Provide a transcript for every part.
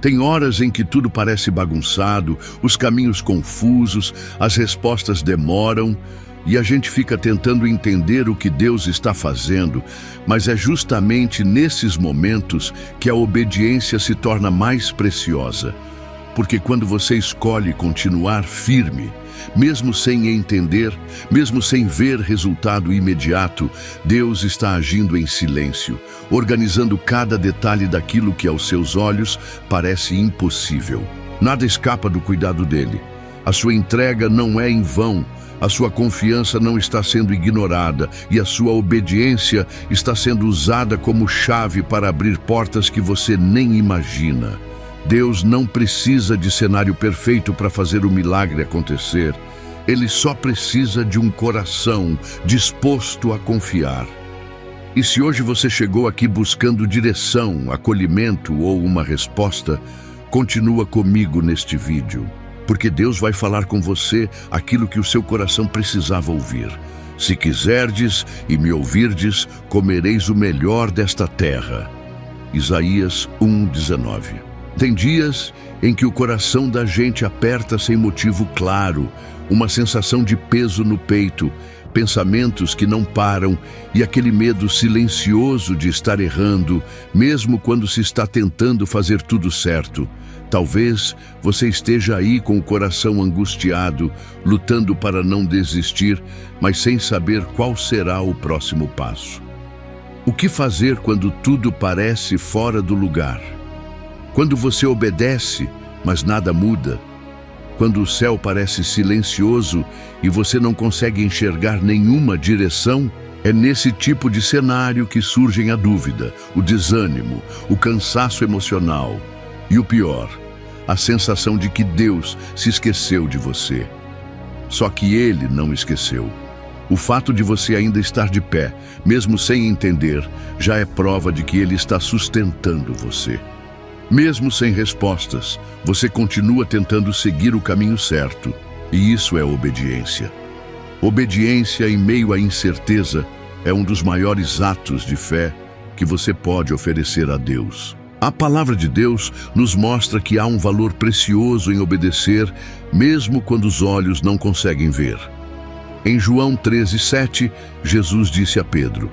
Tem horas em que tudo parece bagunçado, os caminhos confusos, as respostas demoram e a gente fica tentando entender o que Deus está fazendo, mas é justamente nesses momentos que a obediência se torna mais preciosa. Porque quando você escolhe continuar firme, mesmo sem entender, mesmo sem ver resultado imediato, Deus está agindo em silêncio, organizando cada detalhe daquilo que aos seus olhos parece impossível. Nada escapa do cuidado dele. A sua entrega não é em vão, a sua confiança não está sendo ignorada e a sua obediência está sendo usada como chave para abrir portas que você nem imagina. Deus não precisa de cenário perfeito para fazer o milagre acontecer. Ele só precisa de um coração disposto a confiar. E se hoje você chegou aqui buscando direção, acolhimento ou uma resposta, continua comigo neste vídeo, porque Deus vai falar com você aquilo que o seu coração precisava ouvir. Se quiserdes e me ouvirdes, comereis o melhor desta terra. Isaías 1:19. Tem dias em que o coração da gente aperta sem motivo claro, uma sensação de peso no peito, pensamentos que não param e aquele medo silencioso de estar errando, mesmo quando se está tentando fazer tudo certo. Talvez você esteja aí com o coração angustiado, lutando para não desistir, mas sem saber qual será o próximo passo. O que fazer quando tudo parece fora do lugar? Quando você obedece, mas nada muda. Quando o céu parece silencioso e você não consegue enxergar nenhuma direção, é nesse tipo de cenário que surgem a dúvida, o desânimo, o cansaço emocional e o pior, a sensação de que Deus se esqueceu de você. Só que Ele não esqueceu. O fato de você ainda estar de pé, mesmo sem entender, já é prova de que Ele está sustentando você. Mesmo sem respostas, você continua tentando seguir o caminho certo, e isso é obediência. Obediência em meio à incerteza é um dos maiores atos de fé que você pode oferecer a Deus. A palavra de Deus nos mostra que há um valor precioso em obedecer, mesmo quando os olhos não conseguem ver. Em João 13:7, Jesus disse a Pedro: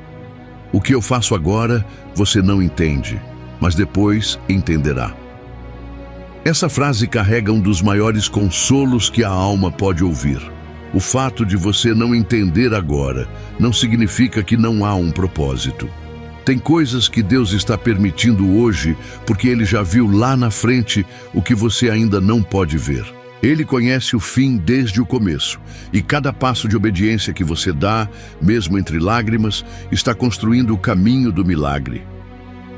"O que eu faço agora, você não entende, mas depois entenderá." Essa frase carrega um dos maiores consolos que a alma pode ouvir. O fato de você não entender agora não significa que não há um propósito. Tem coisas que Deus está permitindo hoje porque Ele já viu lá na frente o que você ainda não pode ver. Ele conhece o fim desde o começo, e cada passo de obediência que você dá, mesmo entre lágrimas, está construindo o caminho do milagre.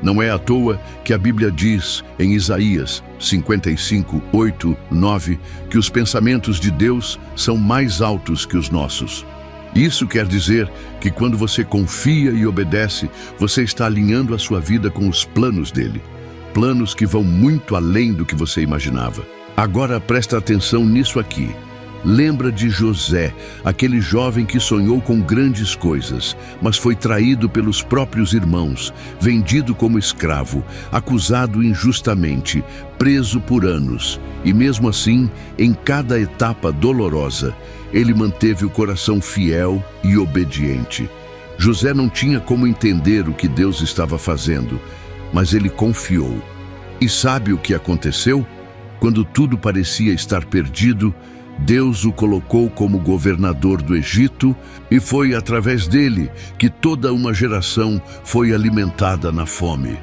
Não é à toa que a Bíblia diz em Isaías 55:8-9 que os pensamentos de Deus são mais altos que os nossos. Isso quer dizer que quando você confia e obedece, você está alinhando a sua vida com os planos dele. Planos que vão muito além do que você imaginava. Agora presta atenção nisso aqui. Lembra de José, aquele jovem que sonhou com grandes coisas, mas foi traído pelos próprios irmãos, vendido como escravo, acusado injustamente, preso por anos. E mesmo assim, em cada etapa dolorosa, ele manteve o coração fiel e obediente. José não tinha como entender o que Deus estava fazendo, mas ele confiou. E sabe o que aconteceu? Quando tudo parecia estar perdido, Deus o colocou como governador do Egito e foi através dele que toda uma geração foi alimentada na fome.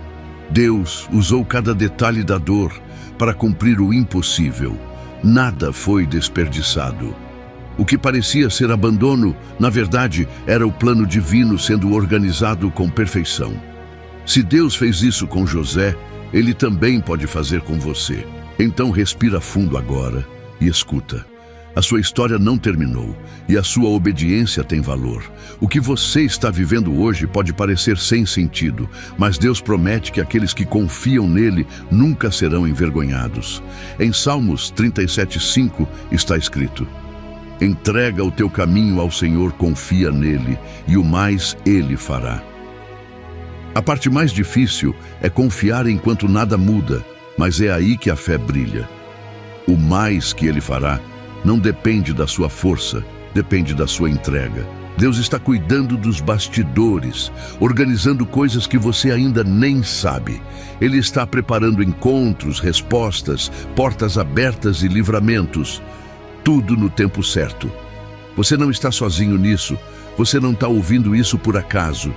Deus usou cada detalhe da dor para cumprir o impossível. Nada foi desperdiçado. O que parecia ser abandono, na verdade, era o plano divino sendo organizado com perfeição. Se Deus fez isso com José, Ele também pode fazer com você. Então respira fundo agora e escuta. A sua história não terminou e a sua obediência tem valor. O que você está vivendo hoje pode parecer sem sentido, mas Deus promete que aqueles que confiam nele nunca serão envergonhados. Em Salmos 37:5 está escrito: "Entrega o teu caminho ao Senhor, confia nele, e o mais ele fará." A parte mais difícil é confiar enquanto nada muda, Mas é aí que a fé brilha. O mais que ele fará não depende da sua força, depende da sua entrega. Deus está cuidando dos bastidores, organizando coisas que você ainda nem sabe. Ele está preparando encontros, respostas, portas abertas e livramentos. Tudo no tempo certo. Você não está sozinho nisso. Você não está ouvindo isso por acaso.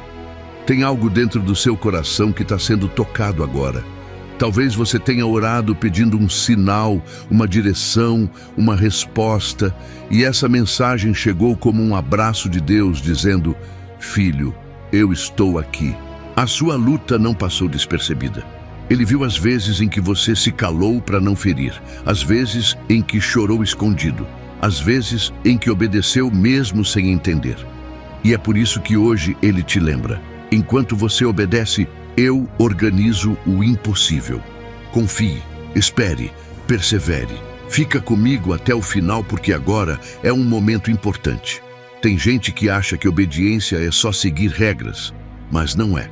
Tem algo dentro do seu coração que está sendo tocado agora. Talvez você tenha orado pedindo um sinal, uma direção, uma resposta, e essa mensagem chegou como um abraço de Deus dizendo: filho, eu estou aqui. A sua luta não passou despercebida. Ele viu as vezes em que você se calou para não ferir, as vezes em que chorou escondido, as vezes em que obedeceu mesmo sem entender. E é por isso que hoje ele te lembra: enquanto você obedece, eu organizo o impossível. Confie, espere, persevere. Fica comigo até o final, porque agora é um momento importante. Tem gente que acha que obediência é só seguir regras, mas não é.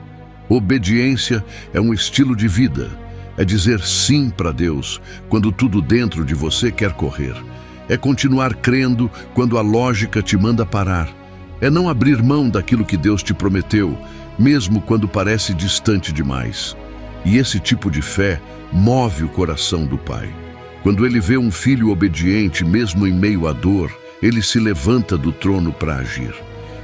Obediência é um estilo de vida. É dizer sim para Deus quando tudo dentro de você quer correr. É continuar crendo quando a lógica te manda parar. É não abrir mão daquilo que Deus te prometeu, mesmo quando parece distante demais. E esse tipo de fé move o coração do Pai. Quando ele vê um filho obediente, mesmo em meio à dor, ele se levanta do trono para agir.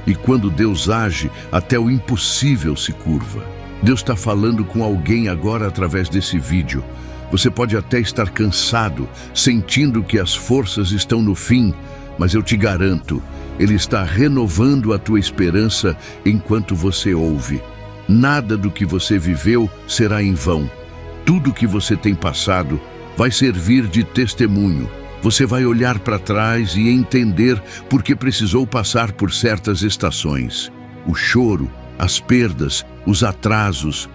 E quando Deus age, até o impossível se curva. Deus está falando com alguém agora através desse vídeo. Você pode até estar cansado, sentindo que as forças estão no fim, mas eu te garanto, Ele está renovando a tua esperança enquanto você ouve. Nada do que você viveu será em vão. Tudo que você tem passado vai servir de testemunho. Você vai olhar para trás e entender por que precisou passar por certas estações. O choro, as perdas, os atrasos,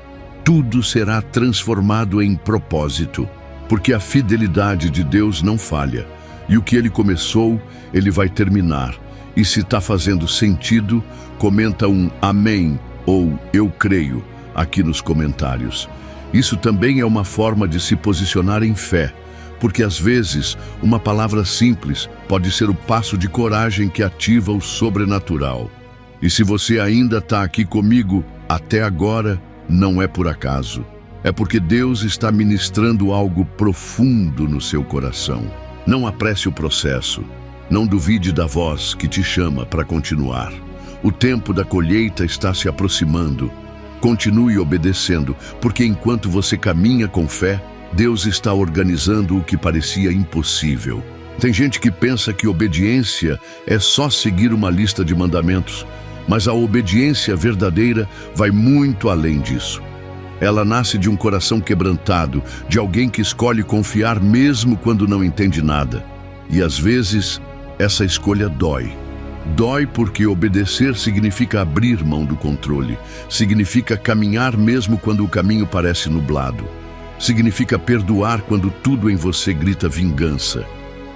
tudo será transformado em propósito, porque a fidelidade de Deus não falha. E o que Ele começou, Ele vai terminar. E se está fazendo sentido, comenta um amém ou eu creio aqui nos comentários. Isso também é uma forma de se posicionar em fé, porque às vezes uma palavra simples pode ser o passo de coragem que ativa o sobrenatural. E se você ainda está aqui comigo até agora, não é por acaso. É porque Deus está ministrando algo profundo no seu coração. Não apresse o processo. Não duvide da voz que te chama para continuar. O tempo da colheita está se aproximando. Continue obedecendo, porque enquanto você caminha com fé, Deus está organizando o que parecia impossível. Tem gente que pensa que obediência é só seguir uma lista de mandamentos, mas a obediência verdadeira vai muito além disso. Ela nasce de um coração quebrantado, de alguém que escolhe confiar mesmo quando não entende nada. E às vezes, essa escolha dói. Dói porque obedecer significa abrir mão do controle, significa caminhar mesmo quando o caminho parece nublado, significa perdoar quando tudo em você grita vingança,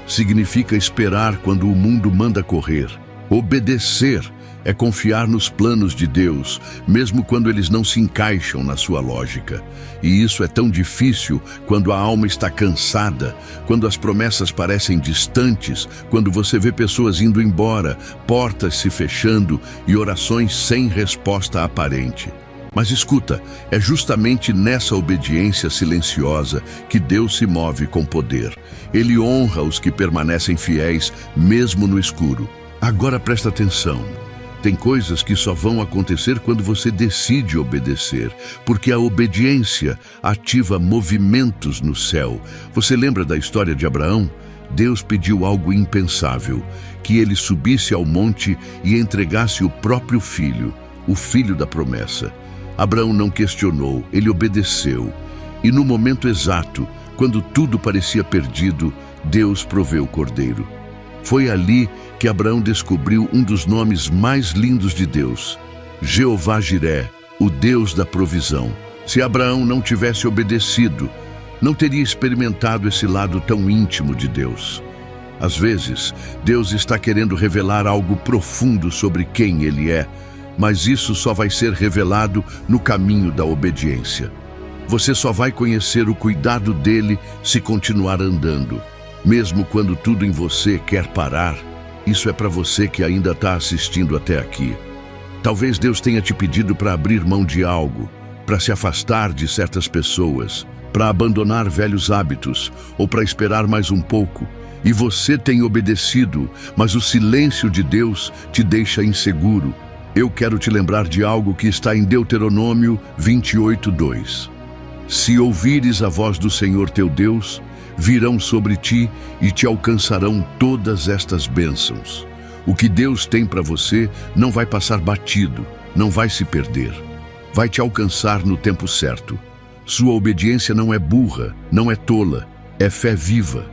significa esperar quando o mundo manda correr. Obedecer é confiar nos planos de Deus, mesmo quando eles não se encaixam na sua lógica. E isso é tão difícil quando a alma está cansada, quando as promessas parecem distantes, quando você vê pessoas indo embora, portas se fechando e orações sem resposta aparente. Mas escuta, é justamente nessa obediência silenciosa que Deus se move com poder. Ele honra os que permanecem fiéis, mesmo no escuro. Agora presta atenção. Tem coisas que só vão acontecer quando você decide obedecer, porque a obediência ativa movimentos no céu. Você lembra da história de Abraão? Deus pediu algo impensável, que ele subisse ao monte e entregasse o próprio filho, o filho da promessa. Abraão não questionou, ele obedeceu. E no momento exato, quando tudo parecia perdido, Deus proveu o cordeiro. Foi ali que Abraão descobriu um dos nomes mais lindos de Deus, Jeová Jiré, o Deus da provisão. Se Abraão não tivesse obedecido, não teria experimentado esse lado tão íntimo de Deus. Às vezes, Deus está querendo revelar algo profundo sobre quem Ele é, mas isso só vai ser revelado no caminho da obediência. Você só vai conhecer o cuidado dele se continuar andando. Mesmo quando tudo em você quer parar, isso é para você que ainda está assistindo até aqui. Talvez Deus tenha te pedido para abrir mão de algo, para se afastar de certas pessoas, para abandonar velhos hábitos ou para esperar mais um pouco. E você tem obedecido, mas o silêncio de Deus te deixa inseguro. Eu quero te lembrar de algo que está em Deuteronômio 28:2. Se ouvires a voz do Senhor teu Deus, virão sobre ti e te alcançarão todas estas bênçãos. O que Deus tem para você não vai passar batido, não vai se perder. Vai te alcançar no tempo certo. Sua obediência não é burra, não é tola, é fé viva.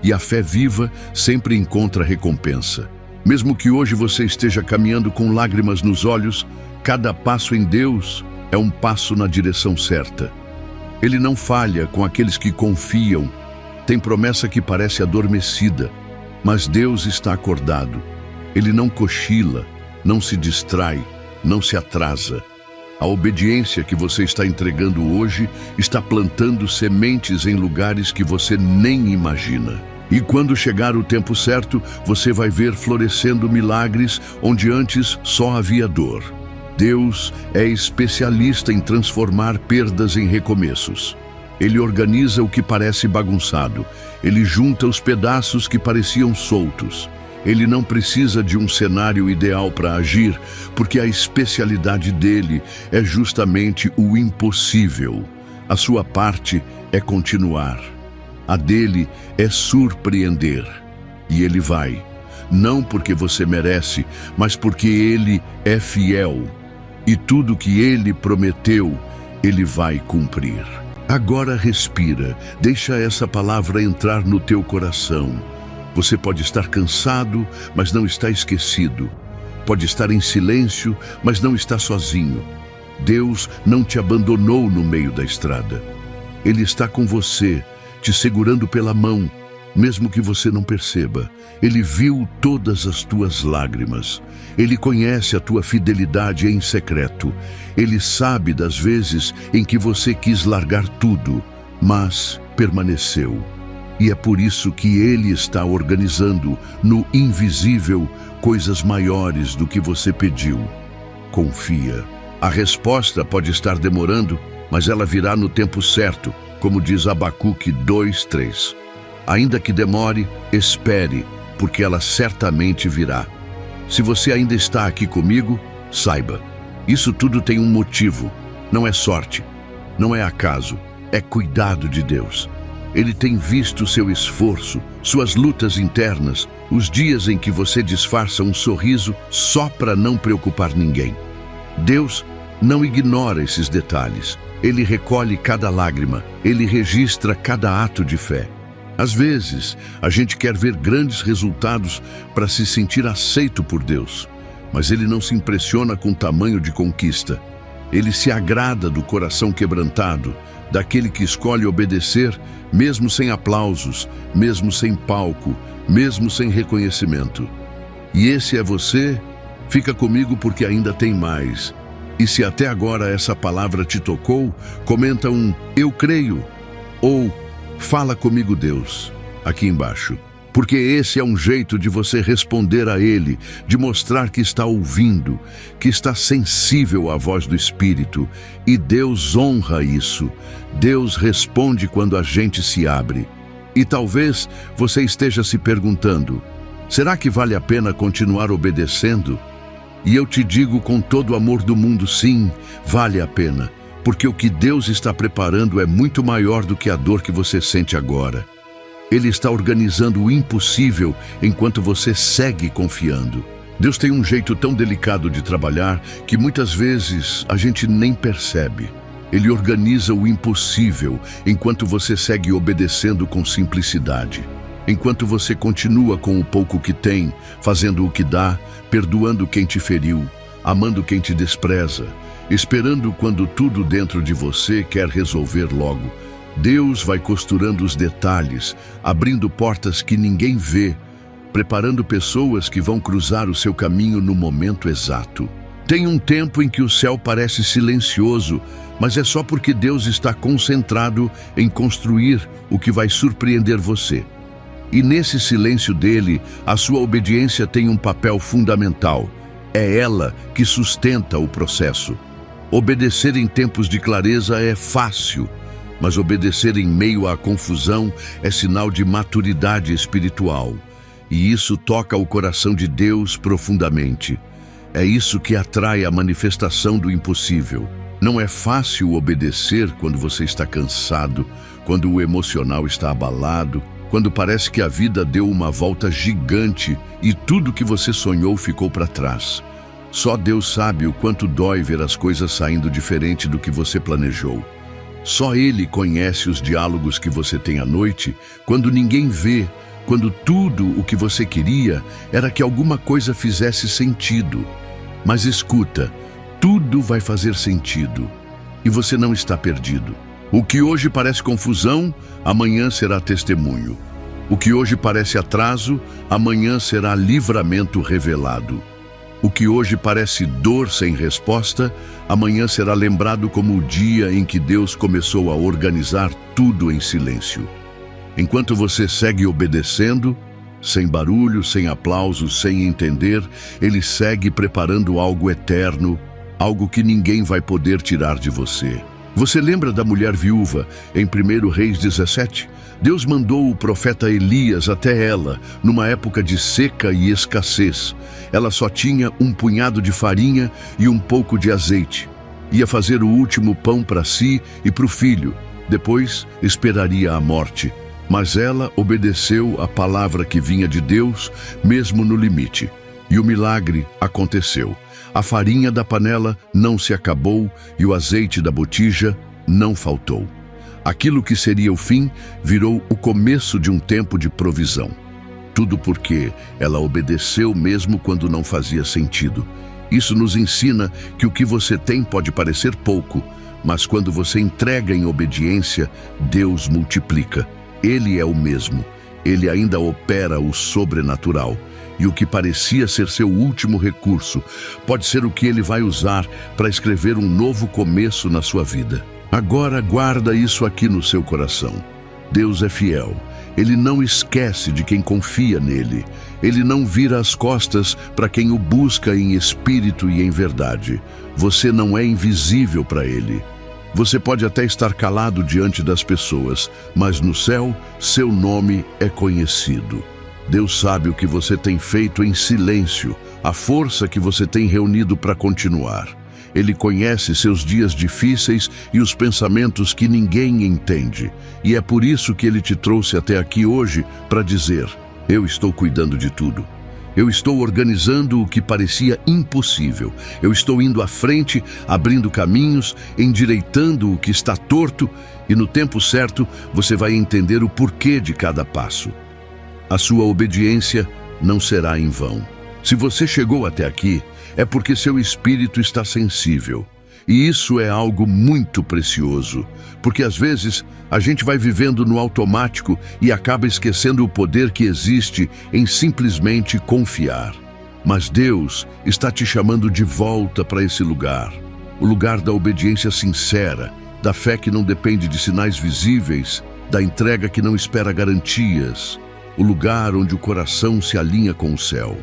E a fé viva sempre encontra recompensa. Mesmo que hoje você esteja caminhando com lágrimas nos olhos, cada passo em Deus é um passo na direção certa. Ele não falha com aqueles que confiam. Tem promessa que parece adormecida, mas Deus está acordado. Ele não cochila, não se distrai, não se atrasa. A obediência que você está entregando hoje está plantando sementes em lugares que você nem imagina. E quando chegar o tempo certo, você vai ver florescendo milagres onde antes só havia dor. Deus é especialista em transformar perdas em recomeços. Ele organiza o que parece bagunçado. Ele junta os pedaços que pareciam soltos. Ele não precisa de um cenário ideal para agir, porque a especialidade dele é justamente o impossível. A sua parte é continuar. A dele é surpreender. E ele vai. Não porque você merece, mas porque ele é fiel. E tudo que ele prometeu, ele vai cumprir. Agora respira. Deixa essa palavra entrar no teu coração. Você pode estar cansado, mas não está esquecido. Pode estar em silêncio, mas não está sozinho. Deus não te abandonou no meio da estrada. Ele está com você, te segurando pela mão, mesmo que você não perceba. Ele viu todas as tuas lágrimas. Ele conhece a tua fidelidade em secreto. Ele sabe das vezes em que você quis largar tudo, mas permaneceu. E é por isso que Ele está organizando no invisível coisas maiores do que você pediu. Confia. A resposta pode estar demorando, mas ela virá no tempo certo, como diz Abacuque 2:3. Ainda que demore, espere, porque ela certamente virá. Se você ainda está aqui comigo, saiba, isso tudo tem um motivo. Não é sorte, não é acaso, é cuidado de Deus. Ele tem visto seu esforço, suas lutas internas, os dias em que você disfarça um sorriso só para não preocupar ninguém. Deus não ignora esses detalhes. Ele recolhe cada lágrima, ele registra cada ato de fé. Às vezes, a gente quer ver grandes resultados para se sentir aceito por Deus, mas ele não se impressiona com o tamanho de conquista. Ele se agrada do coração quebrantado, daquele que escolhe obedecer, mesmo sem aplausos, mesmo sem palco, mesmo sem reconhecimento. E esse é você? Fica comigo porque ainda tem mais. E se até agora essa palavra te tocou, comenta um "Eu creio" ou "Fala comigo, Deus", aqui embaixo. Porque esse é um jeito de você responder a Ele, de mostrar que está ouvindo, que está sensível à voz do Espírito. E Deus honra isso. Deus responde quando a gente se abre. E talvez você esteja se perguntando, será que vale a pena continuar obedecendo? E eu te digo com todo o amor do mundo, sim, vale a pena. Porque o que Deus está preparando é muito maior do que a dor que você sente agora. Ele está organizando o impossível enquanto você segue confiando. Deus tem um jeito tão delicado de trabalhar que muitas vezes a gente nem percebe. Ele organiza o impossível enquanto você segue obedecendo com simplicidade. Enquanto você continua com o pouco que tem, fazendo o que dá, perdoando quem te feriu, amando quem te despreza, esperando quando tudo dentro de você quer resolver logo. Deus vai costurando os detalhes, abrindo portas que ninguém vê, preparando pessoas que vão cruzar o seu caminho no momento exato. Tem um tempo em que o céu parece silencioso, mas é só porque Deus está concentrado em construir o que vai surpreender você. E nesse silêncio dele, a sua obediência tem um papel fundamental. É ela que sustenta o processo. Obedecer em tempos de clareza é fácil, mas obedecer em meio à confusão é sinal de maturidade espiritual. E isso toca o coração de Deus profundamente. É isso que atrai a manifestação do impossível. Não é fácil obedecer quando você está cansado, quando o emocional está abalado, quando parece que a vida deu uma volta gigante e tudo que você sonhou ficou para trás. Só Deus sabe o quanto dói ver as coisas saindo diferente do que você planejou. Só Ele conhece os diálogos que você tem à noite, quando ninguém vê, quando tudo o que você queria era que alguma coisa fizesse sentido. Mas escuta, tudo vai fazer sentido e você não está perdido. O que hoje parece confusão, amanhã será testemunho. O que hoje parece atraso, amanhã será livramento revelado. O que hoje parece dor sem resposta, amanhã será lembrado como o dia em que Deus começou a organizar tudo em silêncio. Enquanto você segue obedecendo, sem barulho, sem aplausos, sem entender, Ele segue preparando algo eterno, algo que ninguém vai poder tirar de você. Você lembra da mulher viúva em 1 Reis 17? Deus mandou o profeta Elias até ela, numa época de seca e escassez. Ela só tinha um punhado de farinha e um pouco de azeite. Ia fazer o último pão para si e para o filho. Depois esperaria a morte. Mas ela obedeceu a palavra que vinha de Deus, mesmo no limite. E o milagre aconteceu. A farinha da panela não se acabou e o azeite da botija não faltou. Aquilo que seria o fim virou o começo de um tempo de provisão. Tudo porque ela obedeceu mesmo quando não fazia sentido. Isso nos ensina que o que você tem pode parecer pouco, mas quando você entrega em obediência, Deus multiplica. Ele é o mesmo. Ele ainda opera o sobrenatural. E o que parecia ser seu último recurso pode ser o que ele vai usar para escrever um novo começo na sua vida. Agora guarda isso aqui no seu coração. Deus é fiel. Ele não esquece de quem confia nele. Ele não vira as costas para quem o busca em espírito e em verdade. Você não é invisível para ele. Você pode até estar calado diante das pessoas, mas no céu, seu nome é conhecido. Deus sabe o que você tem feito em silêncio, a força que você tem reunido para continuar. Ele conhece seus dias difíceis e os pensamentos que ninguém entende. E é por isso que Ele te trouxe até aqui hoje para dizer: eu estou cuidando de tudo. Eu estou organizando o que parecia impossível. Eu estou indo à frente, abrindo caminhos, endireitando o que está torto, e no tempo certo você vai entender o porquê de cada passo. A sua obediência não será em vão. Se você chegou até aqui, é porque seu espírito está sensível. E isso é algo muito precioso, porque às vezes a gente vai vivendo no automático e acaba esquecendo o poder que existe em simplesmente confiar. Mas Deus está te chamando de volta para esse lugar, o lugar da obediência sincera, da fé que não depende de sinais visíveis, da entrega que não espera garantias, o lugar onde o coração se alinha com o céu.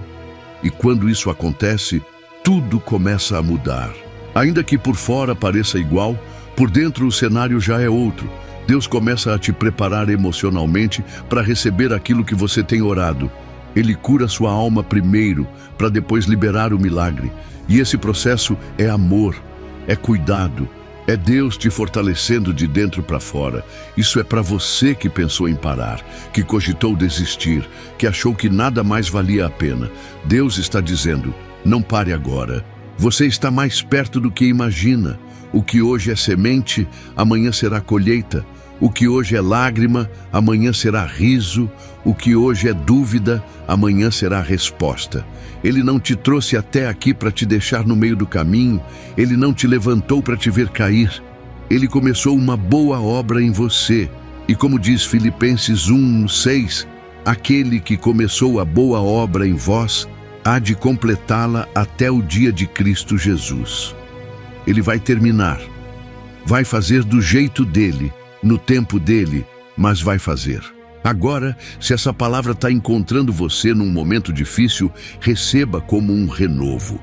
E quando isso acontece, tudo começa a mudar. Ainda que por fora pareça igual, por dentro o cenário já é outro. Deus começa a te preparar emocionalmente para receber aquilo que você tem orado. Ele cura sua alma primeiro, para depois liberar o milagre. E esse processo é amor, é cuidado, é Deus te fortalecendo de dentro para fora. Isso é para você que pensou em parar, que cogitou desistir, que achou que nada mais valia a pena. Deus está dizendo: não pare agora. Você está mais perto do que imagina. O que hoje é semente, amanhã será colheita. O que hoje é lágrima, amanhã será riso. O que hoje é dúvida, amanhã será resposta. Ele não te trouxe até aqui para te deixar no meio do caminho. Ele não te levantou para te ver cair. Ele começou uma boa obra em você. E como diz Filipenses 1:6, aquele que começou a boa obra em vós, há de completá-la até o dia de Cristo Jesus. Ele vai terminar, vai fazer do jeito dele, no tempo dele, mas vai fazer. Agora, se essa palavra está encontrando você num momento difícil, receba como um renovo.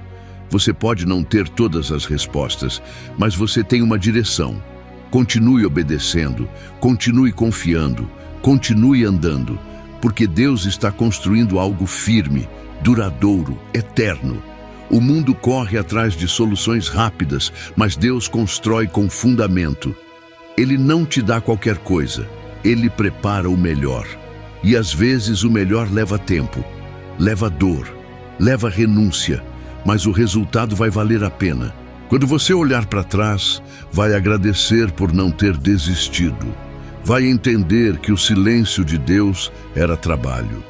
Você pode não ter todas as respostas, mas você tem uma direção. Continue obedecendo, continue confiando, continue andando, porque Deus está construindo algo firme, duradouro, eterno. O mundo corre atrás de soluções rápidas, mas Deus constrói com fundamento. Ele não te dá qualquer coisa, Ele prepara o melhor. E às vezes o melhor leva tempo, leva dor, leva renúncia, mas o resultado vai valer a pena. Quando você olhar para trás, vai agradecer por não ter desistido. Vai entender que o silêncio de Deus era trabalho,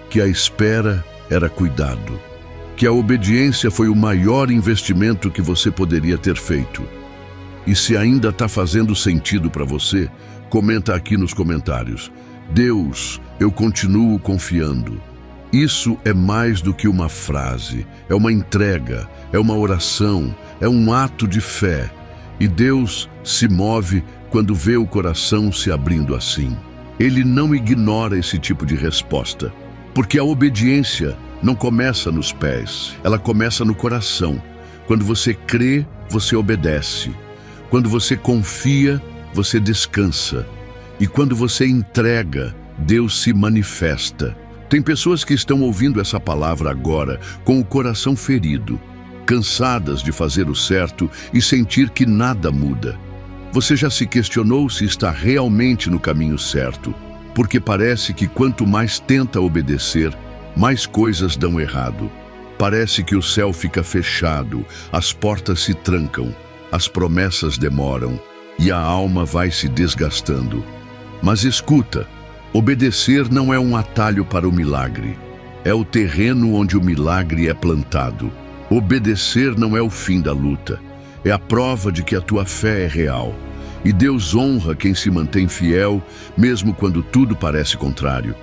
que a espera era cuidado, que a obediência foi o maior investimento que você poderia ter feito. E se ainda está fazendo sentido para você, comenta aqui nos comentários: Deus, eu continuo confiando. Isso é mais do que uma frase, é uma entrega, é uma oração, é um ato de fé. E Deus se move quando vê o coração se abrindo assim. Ele não ignora esse tipo de resposta, porque a obediência não começa nos pés, ela começa no coração. Quando você crê, você obedece. Quando você confia, você descansa. E quando você entrega, Deus se manifesta. Tem pessoas que estão ouvindo essa palavra agora com o coração ferido, cansadas de fazer o certo e sentir que nada muda. Você já se questionou se está realmente no caminho certo? Porque parece que quanto mais tenta obedecer, mais coisas dão errado. Parece que o céu fica fechado, as portas se trancam, as promessas demoram e a alma vai se desgastando. Mas escuta, obedecer não é um atalho para o milagre. É o terreno onde o milagre é plantado. Obedecer não é o fim da luta. É a prova de que a tua fé é real. E Deus honra quem se mantém fiel, mesmo quando tudo parece contrário.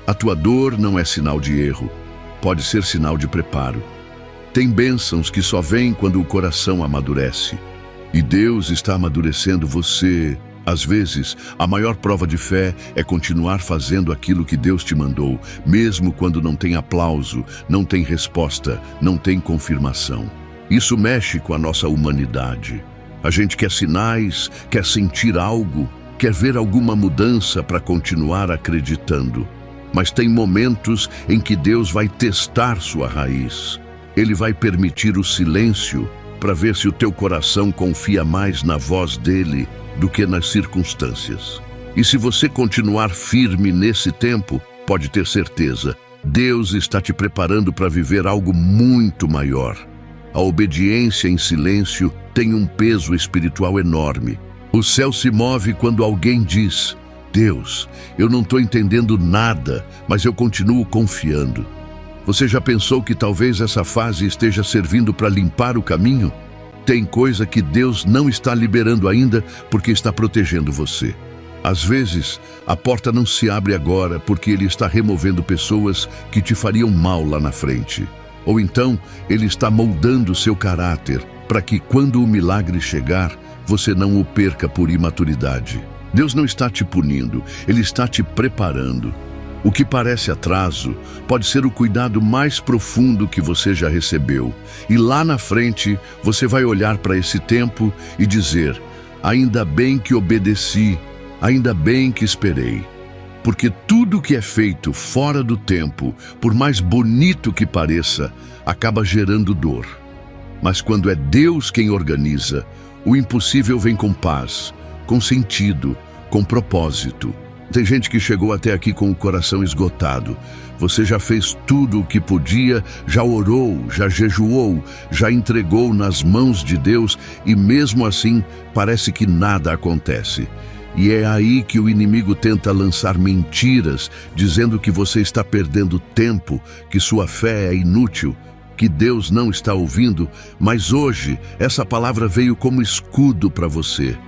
A tua dor não é sinal de erro. Pode ser sinal de preparo. Tem bênçãos que só vêm quando o coração amadurece. E Deus está amadurecendo você. Às vezes, a maior prova de fé é continuar fazendo aquilo que Deus te mandou, mesmo quando não tem aplauso, não tem resposta, não tem confirmação. Isso mexe com a nossa humanidade. A gente quer sinais, quer sentir algo, quer ver alguma mudança para continuar acreditando. Mas tem momentos em que Deus vai testar sua raiz. Ele vai permitir o silêncio para ver se o teu coração confia mais na voz dele do que nas circunstâncias. E se você continuar firme nesse tempo, pode ter certeza, Deus está te preparando para viver algo muito maior. A obediência em silêncio tem um peso espiritual enorme. O céu se move quando alguém diz: Deus, eu não estou entendendo nada, mas eu continuo confiando. Você já pensou que talvez essa fase esteja servindo para limpar o caminho? Tem coisa que Deus não está liberando ainda porque está protegendo você. Às vezes, a porta não se abre agora porque Ele está removendo pessoas que te fariam mal lá na frente. Ou então, Ele está moldando seu caráter para que, quando o milagre chegar, você não o perca por imaturidade. Deus não está te punindo, Ele está te preparando. O que parece atraso pode ser o cuidado mais profundo que você já recebeu. E lá na frente, você vai olhar para esse tempo e dizer: ainda bem que obedeci, ainda bem que esperei. Porque tudo que é feito fora do tempo, por mais bonito que pareça, acaba gerando dor. Mas quando é Deus quem organiza, o impossível vem com paz, com sentido, com propósito. Tem gente que chegou até aqui com o coração esgotado. Você já fez tudo o que podia, já orou, já jejuou, já entregou nas mãos de Deus e mesmo assim parece que nada acontece. E é aí que o inimigo tenta lançar mentiras, dizendo que você está perdendo tempo, que sua fé é inútil, que Deus não está ouvindo, mas hoje essa palavra veio como escudo para você.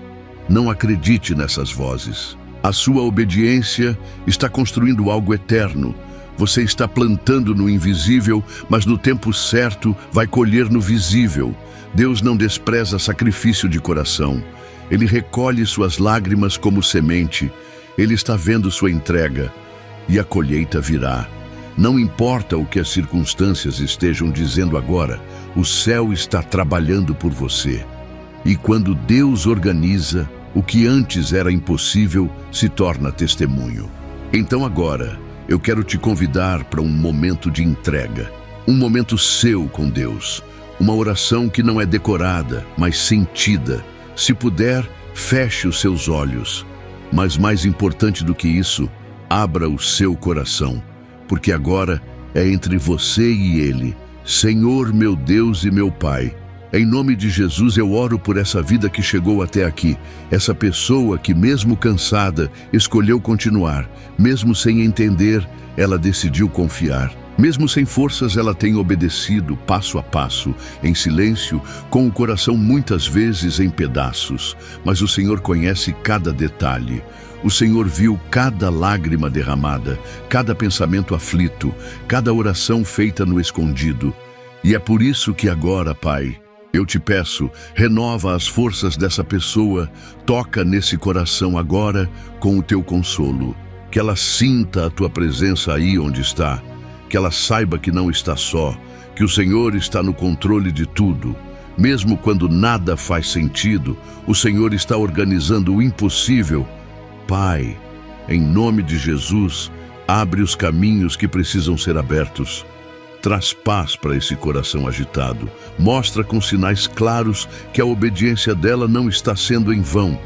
Não acredite nessas vozes. A sua obediência está construindo algo eterno. Você está plantando no invisível, mas no tempo certo vai colher no visível. Deus não despreza sacrifício de coração. Ele recolhe suas lágrimas como semente. Ele está vendo sua entrega e a colheita virá. Não importa o que as circunstâncias estejam dizendo agora, o céu está trabalhando por você. E quando Deus organiza, o que antes era impossível se torna testemunho. Então agora, eu quero te convidar para um momento de entrega, um momento seu com Deus, uma oração que não é decorada, mas sentida. Se puder, feche os seus olhos. Mas mais importante do que isso, abra o seu coração, porque agora é entre você e Ele. Senhor, meu Deus e meu Pai, em nome de Jesus eu oro por essa vida que chegou até aqui, essa pessoa que mesmo cansada escolheu continuar, mesmo sem entender, ela decidiu confiar. Mesmo sem forças, ela tem obedecido passo a passo, em silêncio, com o coração muitas vezes em pedaços. Mas o Senhor conhece cada detalhe. O Senhor viu cada lágrima derramada, cada pensamento aflito, cada oração feita no escondido. E é por isso que agora, Pai, eu te peço, renova as forças dessa pessoa, toca nesse coração agora com o teu consolo. Que ela sinta a tua presença aí onde está. Que ela saiba que não está só, que o Senhor está no controle de tudo. Mesmo quando nada faz sentido, o Senhor está organizando o impossível. Pai, em nome de Jesus, abre os caminhos que precisam ser abertos. Traz paz para esse coração agitado. Mostra com sinais claros que a obediência dela não está sendo em vão.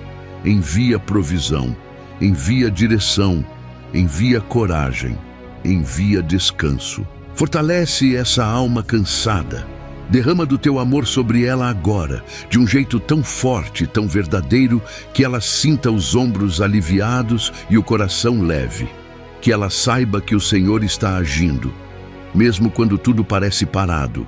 Envia provisão, envia direção, envia coragem. Envia descanso. Fortalece essa alma cansada. Derrama do teu amor sobre ela agora, de um jeito tão forte, tão verdadeiro, que ela sinta os ombros aliviados e o coração leve. Que ela saiba que o Senhor está agindo, mesmo quando tudo parece parado.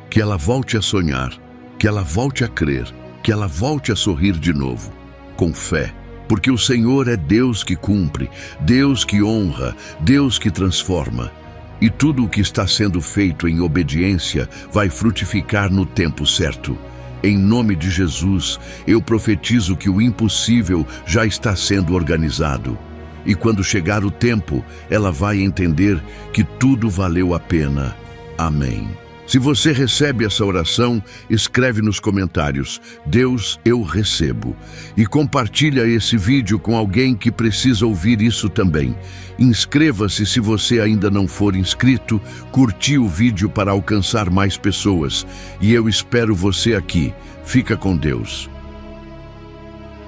Que ela volte a sonhar, que ela volte a crer, que ela volte a sorrir de novo, com fé. Porque o Senhor é Deus que cumpre, Deus que honra, Deus que transforma. E tudo o que está sendo feito em obediência vai frutificar no tempo certo. Em nome de Jesus, eu profetizo que o impossível já está sendo organizado. E quando chegar o tempo, ela vai entender que tudo valeu a pena. Amém. Se você recebe essa oração, escreve nos comentários, Deus, eu recebo. E compartilha esse vídeo com alguém que precisa ouvir isso também. Inscreva-se se você ainda não for inscrito, curtir o vídeo para alcançar mais pessoas. E eu espero você aqui. Fica com Deus.